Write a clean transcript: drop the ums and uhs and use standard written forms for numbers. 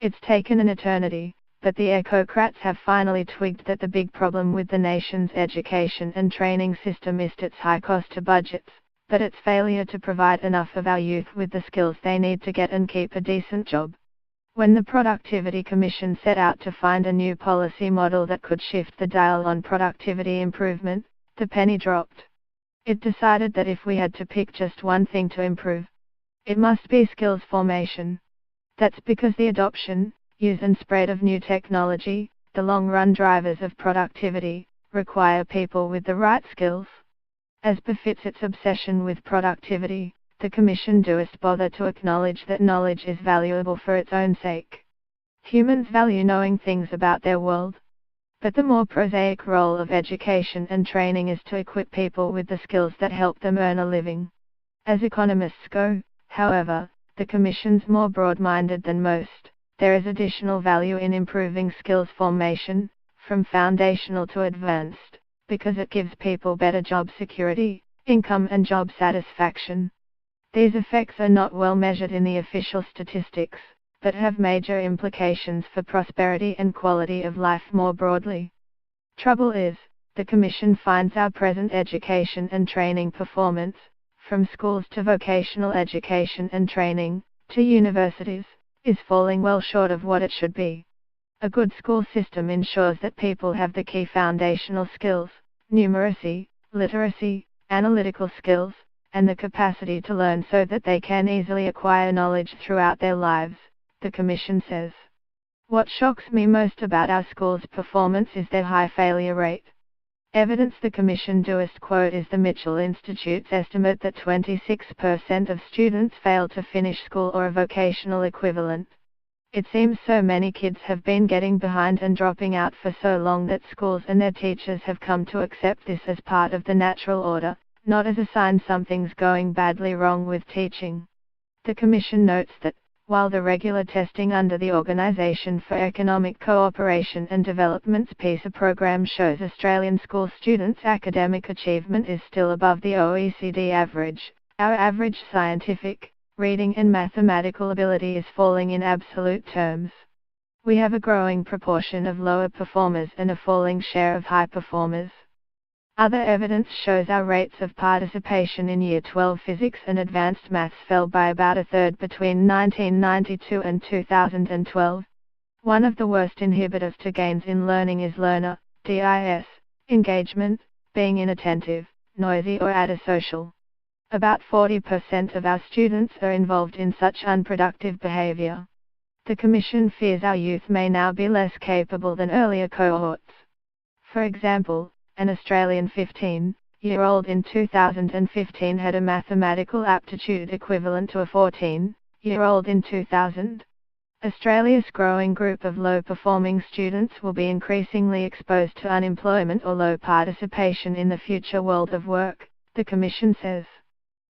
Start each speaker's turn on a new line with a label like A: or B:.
A: It's taken an eternity, but the echocrats have finally twigged that the big problem with the nation's education and training system isn't its high cost to budgets, but its failure to provide enough of our youth with the skills they need to get and keep a decent job. When the Productivity Commission set out to find a new policy model that could shift the dial on productivity improvement, the penny dropped. It decided that if we had to pick just one thing to improve, it must be skills formation. That's because the adoption, use and spread of new technology, the long-run drivers of productivity, require people with the right skills. As befits its obsession with productivity, the Commission doesn't bother to acknowledge that knowledge is valuable for its own sake. Humans value knowing things about their world. But the more prosaic role of education and training is to equip people with the skills that help them earn a living. As economists go, however, the Commission's more broad-minded than most. There is additional value in improving skills formation, from foundational to advanced, because it gives people better job security, income and job satisfaction. These effects are not well measured in the official statistics, but have major implications for prosperity and quality of life more broadly. Trouble is, the Commission finds our present education and training performance, from schools to vocational education and training, to universities, is falling well short of what it should be. A good school system ensures that people have the key foundational skills, numeracy, literacy, analytical skills, and the capacity to learn so that they can easily acquire knowledge throughout their lives, the Commission says. What shocks me most about our schools' performance is their high failure rate. Evidence the Commission does quote is the Mitchell Institute's estimate that 26% of students fail to finish school or a vocational equivalent. It seems so many kids have been getting behind and dropping out for so long that schools and their teachers have come to accept this as part of the natural order, not as a sign something's going badly wrong with teaching. The Commission notes that, while the regular testing under the Organisation for Economic Cooperation and Development's PISA program shows Australian school students' academic achievement is still above the OECD average, our average scientific, reading and mathematical ability is falling in absolute terms. We have a growing proportion of lower performers and a falling share of high performers. Other evidence shows our rates of participation in Year 12 physics and advanced maths fell by about a third between 1992 and 2012. One of the worst inhibitors to gains in learning is learner, DIS, engagement, being inattentive, noisy or antisocial. About 40% of our students are involved in such unproductive behavior. The Commission fears our youth may now be less capable than earlier cohorts. For example, an Australian 15-year-old in 2015 had a mathematical aptitude equivalent to a 14-year-old in 2000. Australia's growing group of low-performing students will be increasingly exposed to unemployment or low participation in the future world of work, the Commission says.